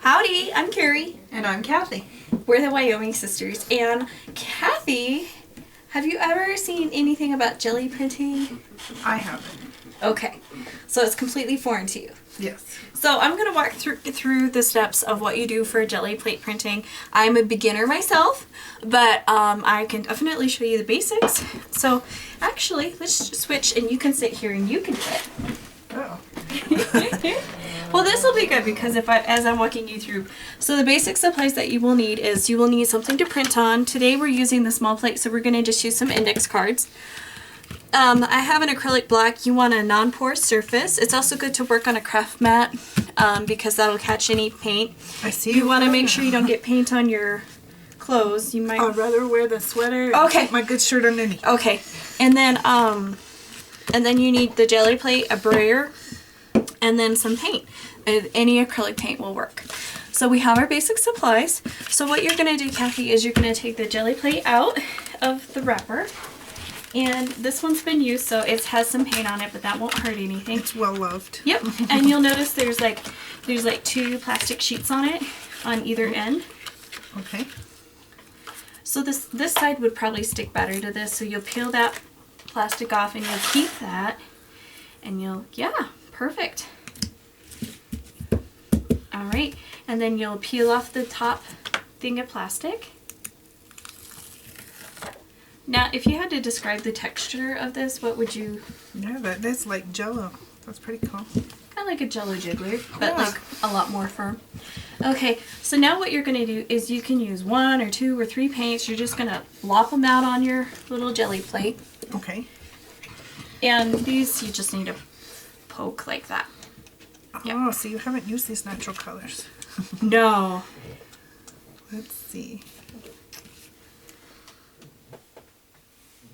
Howdy, I'm Carrie. And I'm Kathy. We're the Wyoming sisters. And Kathy, have you ever seen anything about jelly printing? I haven't. Okay, so it's completely foreign to you. Yes. So I'm going to walk through the steps of what you do for jelly plate printing. I'm a beginner myself, but I can definitely show you the basics. So actually, let's just switch and you can sit here and you can do it. Oh. Well, this will be good because as I'm walking you through. So the basic supplies that you will need is you will need something to print on. Today we're using the small plate, so we're going to just use some index cards. I have an acrylic block. You want a non-porous surface. It's also good to work on a craft mat because that'll catch any paint. I see. You want to make sure you don't get paint on your clothes. You might. I'd rather wear the sweater. And Okay. keep my good shirt underneath. Okay, and then you need the jelly plate, a brayer, and then some paint. Any acrylic paint will work. So we have our basic supplies. So what you're going to do, Kathy, is you're going to take the jelly plate out of the wrapper. And this one's been used, so it has some paint on it, but that won't hurt anything. It's well loved. Yep. And you'll notice there's like 2 plastic sheets on it on either end. Okay. So this side would probably stick better to this. So you'll peel that plastic off and you'll keep that. And perfect. All right. And then you'll peel off the top thing of plastic. Now, if you had to describe the texture of this, what would you... Yeah, that's like Jell-O. That's pretty cool. Kind of like a Jell-O jiggler, but Yeah. like a lot more firm. Okay, so now what you're going to do is you can use 1 or 2 or 3 paints. You're just going to lop them out on your little jelly plate. Okay. And these you just need to poke like that. Yep. Oh, so you haven't used these natural colors. No. Let's see.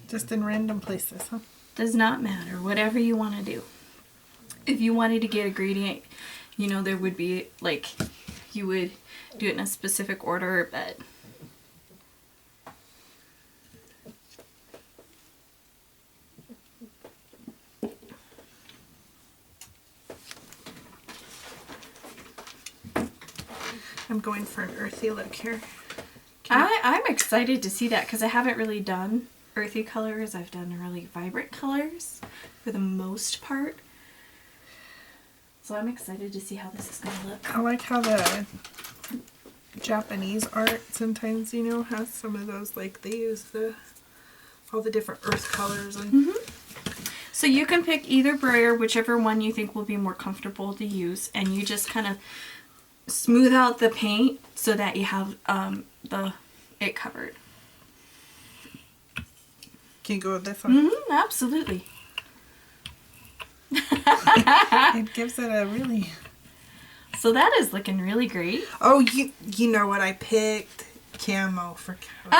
Just in random places, huh? Does not matter. Whatever you want to do. If you wanted to get a gradient, there would be like, you would do it in a specific order, but... I'm going for an earthy look here. I'm excited to see that because I haven't really done earthy colors. I've done really vibrant colors for the most part. So I'm excited to see how this is going to look. I like how the Japanese art sometimes, has some of those, like they use all the different earth colors. And So you can pick either brayer, whichever one you think will be more comfortable to use, and you just kind of smooth out the paint so that you have it covered. Can you go with this one? Absolutely. It gives it a really... So that is looking really great. Oh, you know what I picked? Camo for camo.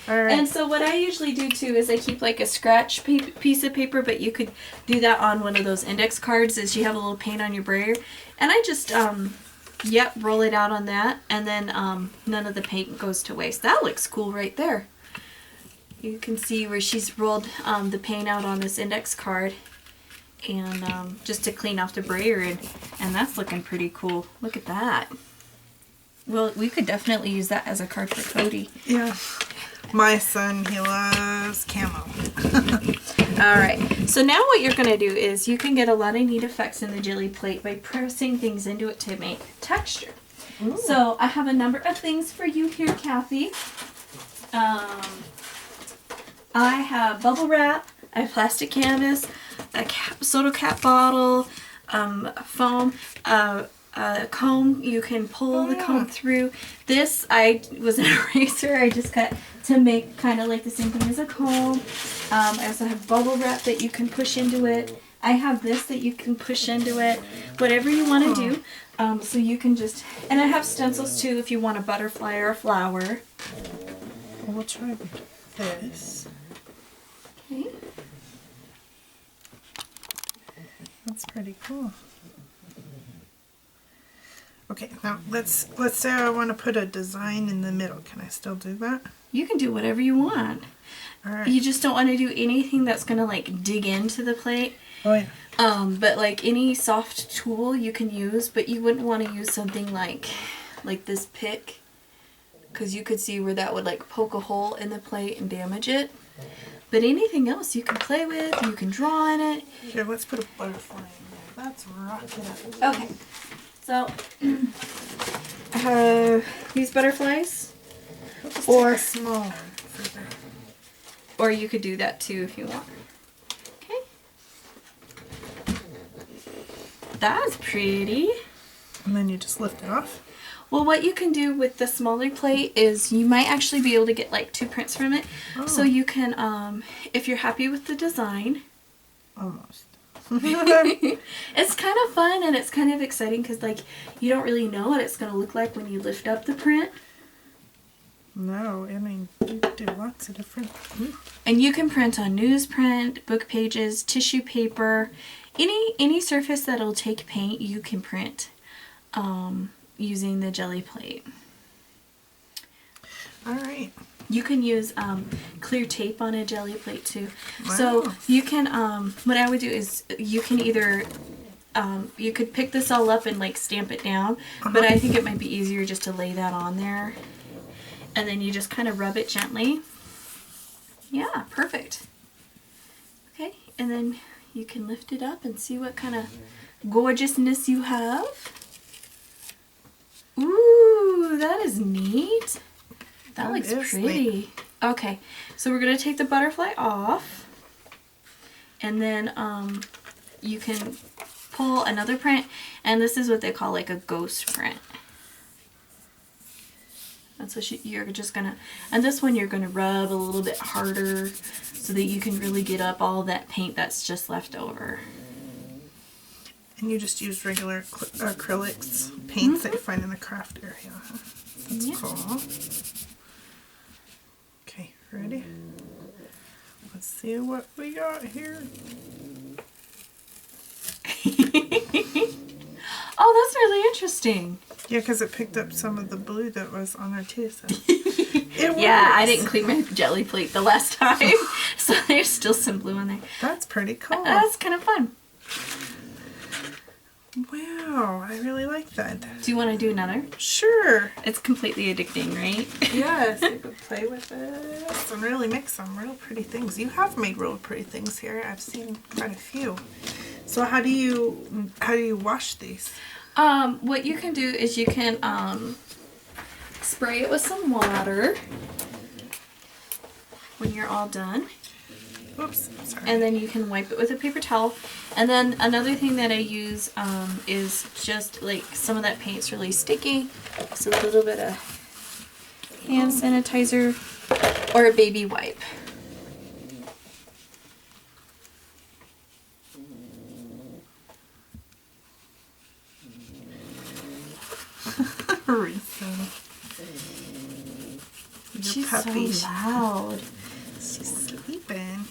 All right. And so what I usually do too is I keep like a scratch piece of paper, but you could do that on one of those index cards as you have a little paint on your brayer. And I just, roll it out on that, and then none of the paint goes to waste. That looks cool right there. You can see where she's rolled the paint out on this index card, and just to clean off the brayer, and that's looking pretty cool. Look at that. Well, we could definitely use that as a card for Cody. Yeah. My son, he loves camo. Alright, so now what you're going to do is you can get a lot of neat effects in the jelly plate by pressing things into it to make texture. Ooh. So I have a number of things for you here, Kathy. I have bubble wrap, I have plastic canvas, a soda cap bottle, foam, a comb. You can pull the comb through. This I was an eraser I just cut to make kind of like the same thing as a comb. I also have bubble wrap that you can push into it. I have this that you can push into it. Whatever you want to do. So you can just, and I have stencils too if you want a butterfly or a flower. We'll try this. Okay. That's pretty cool. Okay, now let's say I want to put a design in the middle. Can I still do that? You can do whatever you want. All right. You just don't want to do anything that's going to like dig into the plate. Oh, yeah. But like any soft tool you can use, but you wouldn't want to use something like this pick, because you could see where that would like poke a hole in the plate and damage it. But anything else you can play with, you can draw in it. Here, let's put a butterfly in there. Let's rock it up. Okay, so I have these butterflies, Or a small one for the... or you could do that too if you want. Okay, that's pretty. And then you just lift it off. Well, what you can do with the smaller plate is you might actually be able to get like 2 prints from it. Oh. So you can, if you're happy with the design. Almost. It's kind of fun and it's kind of exciting because like you don't really know what it's going to look like when you lift up the print. No, I mean, you do lots of different... And you can print on newsprint, book pages, tissue paper, any surface that'll take paint you can print. Using the Gelli Plate. All right. You can use clear tape on a Gelli Plate too. Wow. So you can, what I would do is you can either, you could pick this all up and like stamp it down, but I think it might be easier just to lay that on there. And then you just kind of rub it gently. Yeah, perfect. Okay, and then you can lift it up and see what kind of gorgeousness you have. Ooh, that is neat. That looks pretty. Neat. Okay, so we're going to take the butterfly off. And then you can pull another print. And this is what they call like a ghost print. That's what you're just going to... And this one you're going to rub a little bit harder so that you can really get up all that paint that's just left over. And you just use regular acrylics paints that you find in the craft area. That's cool. Okay, ready? Let's see what we got here. Oh, that's really interesting. Yeah, because it picked up some of the blue that was on there too. So. Yeah, I didn't clean my Gelli Plate the last time, so there's still some blue on there. That's pretty cool. That's kind of fun. Wow, I really like that. Do you want to do another? Sure. It's completely addicting, right? Yes, you could play with it and really make some real pretty things. You have made real pretty things here. I've seen quite a few. So how do you wash these? What you can do is you can spray it with some water when you're all done. Oops, sorry. And then you can wipe it with a paper towel. And then another thing that I use is just like some of that paint's really sticky. So a little bit of hand sanitizer or a baby wipe. She's puppy. so loud. She's sleeping.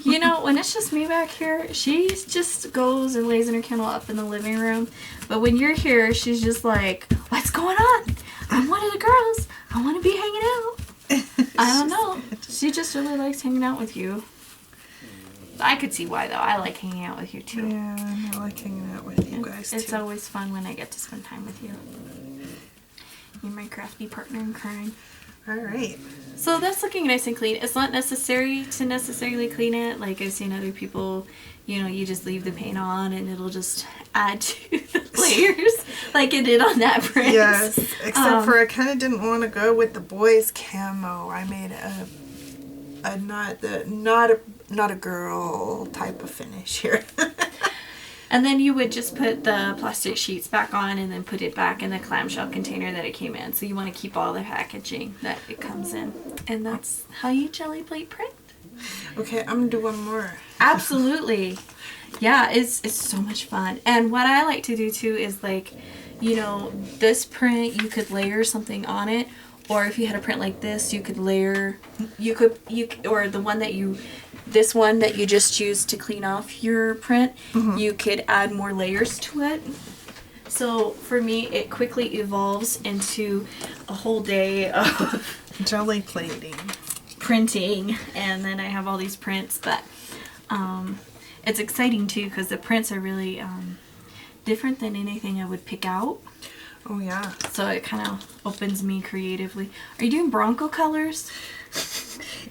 You know, when it's just me back here, she just goes and lays in her kennel up in the living room. But when you're here, she's just like, what's going on? I'm one of the girls. I want to be hanging out. I don't know. She just really likes hanging out with you. I could see why, though. I like hanging out with you, too. Yeah, I like hanging out with you guys, too. It's always fun when I get to spend time with you. You're my crafty partner in crime. All right. So that's looking nice and clean. It's not necessary to necessarily clean it. Like I've seen other people, you know, you just leave the paint on and it'll just add to the layers like it did on that print. Yes, except for I kind of didn't want to go with the boys camo. I made a not a girl type of finish here. And then you would just put the plastic sheets back on and then put it back in the clamshell container that it came in. So you want to keep all the packaging that it comes in. And that's how you Gelli Plate print. Okay, I'm gonna do one more. Absolutely. Yeah, it's so much fun. And what I like to do too is like, you know, this print, you could layer something on it. Or if you had a print like this, you could layer, or the one that this one that you just used to clean off your print, you could add more layers to it. So for me, it quickly evolves into a whole day of Gelli plating. printing, and then I have all these prints, but it's exciting too because the prints are really different than anything I would pick out. Oh yeah. So it kind of opens me creatively. Are you doing Bronco colors?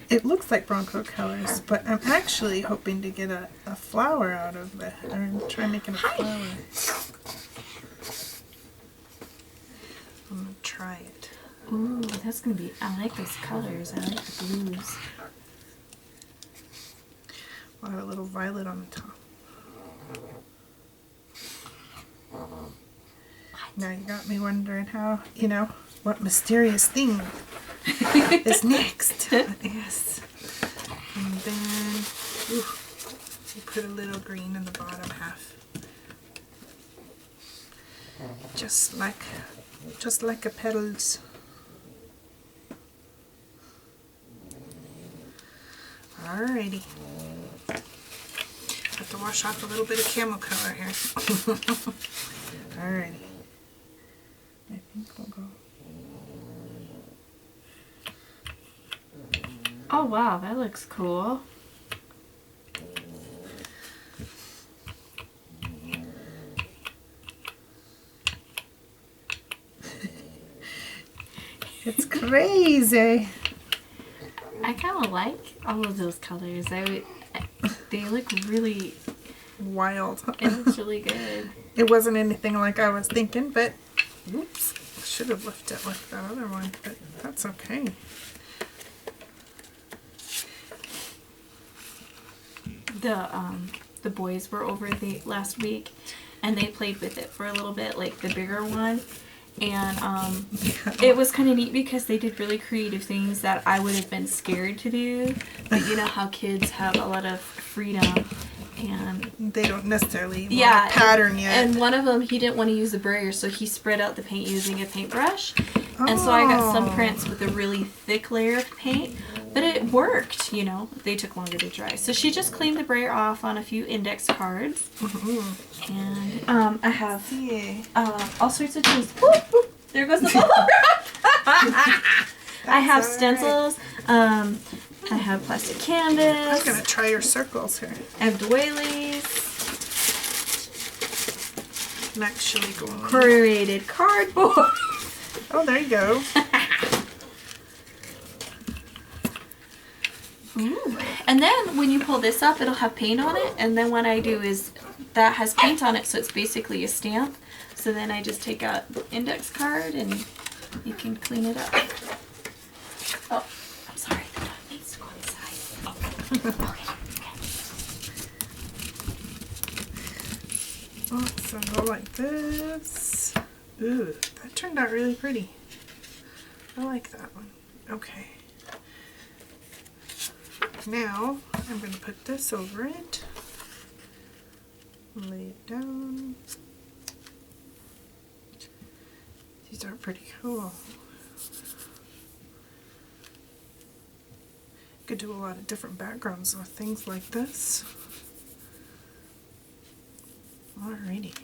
It looks like Bronco colors, but I'm actually hoping to get a flower out of it, or try making a flower. I'm gonna try it. Ooh, that's gonna be, I like those colors. I like the blues. We'll have a little violet on the top. Now you got me wondering how, what mysterious thing is next. Yes. And then, you put a little green in the bottom half. Just like a petals. Alrighty. Have to wash off a little bit of camel color here. Alrighty. I think we'll go. Oh wow, that looks cool. It's crazy. I kind of like all of those colors. They look really Wild. It looks really good. It wasn't anything like I was thinking, but oops, I should have left it like that other one, but that's okay. The boys were over last week, and they played with it for a little bit, like the bigger one. And it was kind of neat because they did really creative things that I would have been scared to do. But you know how kids have a lot of freedom, and they don't necessarily want a pattern yet. And one of them, he didn't want to use the brayer, so he spread out the paint using a paintbrush. And so I got some prints with a really thick layer of paint, but it worked, They took longer to dry. So she just cleaned the brayer off on a few index cards. Mm-hmm. And I have all sorts of things. There goes the bubble wrap. I have stencils. I have plastic canvas. I'm going to try your circles here. I have doilies. I'm actually going corrugated cardboard. Oh, there you go. Ooh. And then when you pull this up, it'll have paint on it. And then what I do is that has paint on it, so it's basically a stamp. So then I just take out the index card and you can clean it up. Oh, I'm sorry. The dog needs to go inside. Okay. Oh, so go like this. Ooh, that turned out really pretty. I like that one. Okay. Now, I'm going to put this over it. Lay it down. These are pretty cool. Could do a lot of different backgrounds with things like this. Alrighty.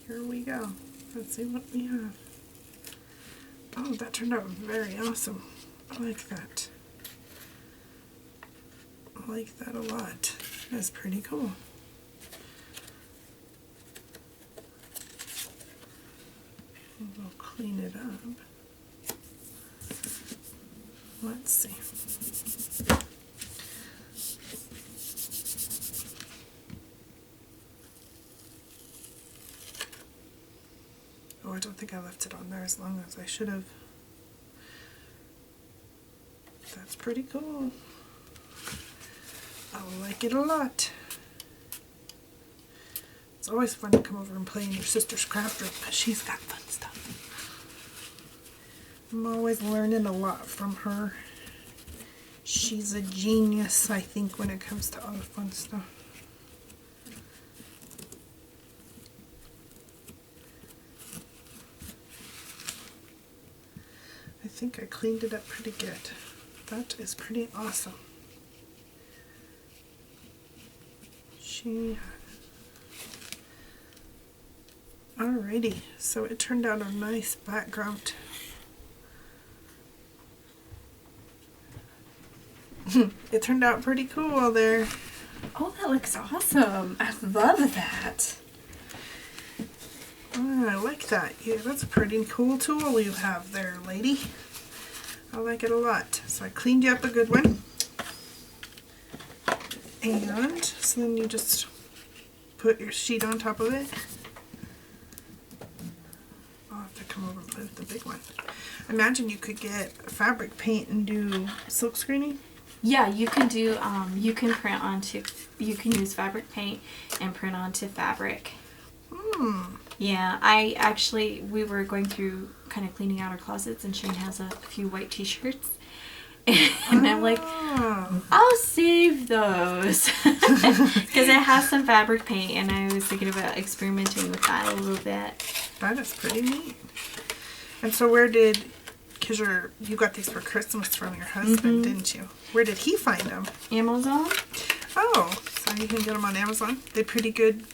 Here we go. Let's see what we have. Oh, that turned out very awesome. I like that. I like that a lot. That's pretty cool. We'll clean it up. Let's see. Oh, I don't think I left it on there as long as I should have. That's pretty cool. I like it a lot. It's always fun to come over and play in your sister's craft room because she's got fun stuff. I'm always learning a lot from her. She's a genius, I think, when it comes to all the fun stuff. I think I cleaned it up pretty good. That is pretty awesome. Alrighty, so it turned out a nice background. It turned out pretty cool there. Oh, that looks awesome. I love that. Oh, I like that. Yeah, that's a pretty cool tool you have there, lady. I like it a lot. So I cleaned you up a good one. And so then you just put your sheet on top of it. I'll have to come over and play with the big one. Imagine you could get fabric paint and do silk screening. Yeah, you can do, you can print onto, you can use fabric paint and print onto fabric. Yeah, we were going through kind of cleaning out our closets, and Shane has a few white t-shirts. And I'm like, I'll save those. Because it has some fabric paint, and I was thinking about experimenting with that a little bit. That is pretty neat. And so because you got these for Christmas from your husband, didn't you? Where did he find them? Amazon. Oh, so you can get them on Amazon. They're pretty good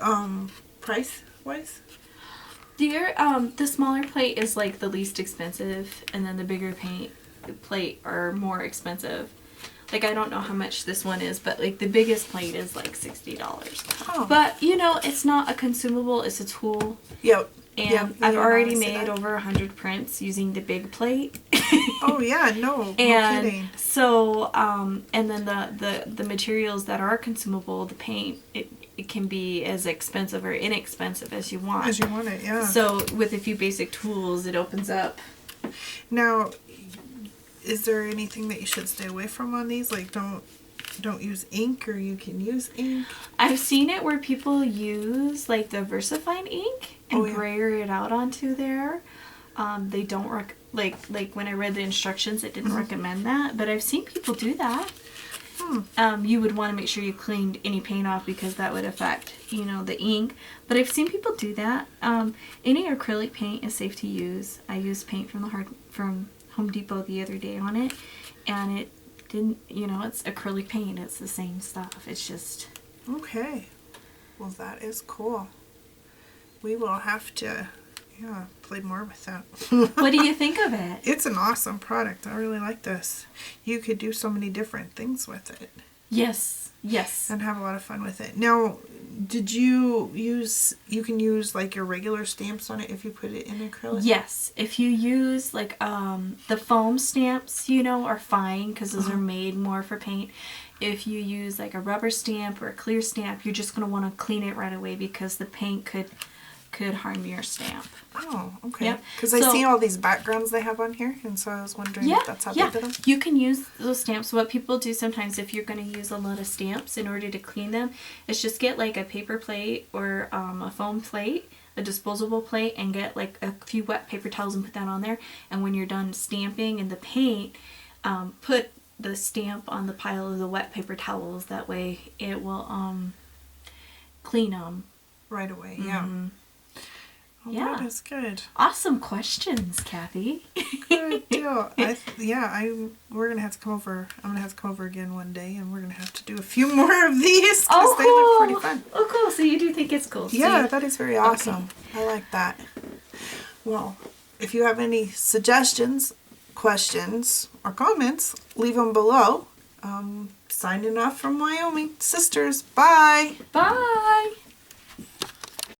price-wise? The smaller plate is like the least expensive, and then the bigger plate are more expensive. Like, I don't know how much this one is, but like the biggest plate is like $60. Oh. But you know, it's not a consumable, it's a tool. Yep. And I've already made over 100 prints using the big plate. Oh yeah, no kidding. So, and then the materials that are consumable, the paint, it can be as expensive or inexpensive as you want. As you want it, yeah. So with a few basic tools, it opens up. Now, is there anything that you should stay away from on these? Like, don't use ink, or you can use ink. I've seen it where people use like the VersaFine ink and brayer it out onto there. They don't like when I read the instructions, it didn't recommend that, but I've seen people do that. You would want to make sure you cleaned any paint off, because that would affect, you know, the ink. But I've seen people do that. Any acrylic paint is safe to use. I used paint from Home Depot the other day on it, and it didn't, you know, it's acrylic paint. It's the same stuff. It's just... Okay. Well, that is cool. We will have to, play more with that. What do you think of it? It's an awesome product. I really like this. You could do so many different things with it. Yes. Yes. And have a lot of fun with it. Now, you can use like your regular stamps on it if you put it in acrylic? Yes. If you use like the foam stamps, you know, are fine, because those are made more for paint. If you use like a rubber stamp or a clear stamp, you're just going to want to clean it right away, because the paint could harm your stamp. Oh, okay. Yep. Because I see all these backgrounds they have on here, and so I was wondering if that's how they did them. You can use those stamps. What people do sometimes, if you're going to use a lot of stamps in order to clean them, is just get like a paper plate or a foam plate, a disposable plate, and get like a few wet paper towels and put that on there. And when you're done stamping in the paint, put the stamp on the pile of the wet paper towels. That way it will clean them right away. Yeah. Oh, yeah, that is good. Awesome questions, Kathy. Good deal. We're gonna have to come over. I'm gonna have to come over again one day, and we're gonna have to do a few more of these, because they look pretty fun. Oh, cool. So you do think it's cool? Yeah, that is very awesome. Okay. I like that. Well, if you have any suggestions, questions, or comments, leave them below. Signing off from Wyoming. Sisters, bye. Bye.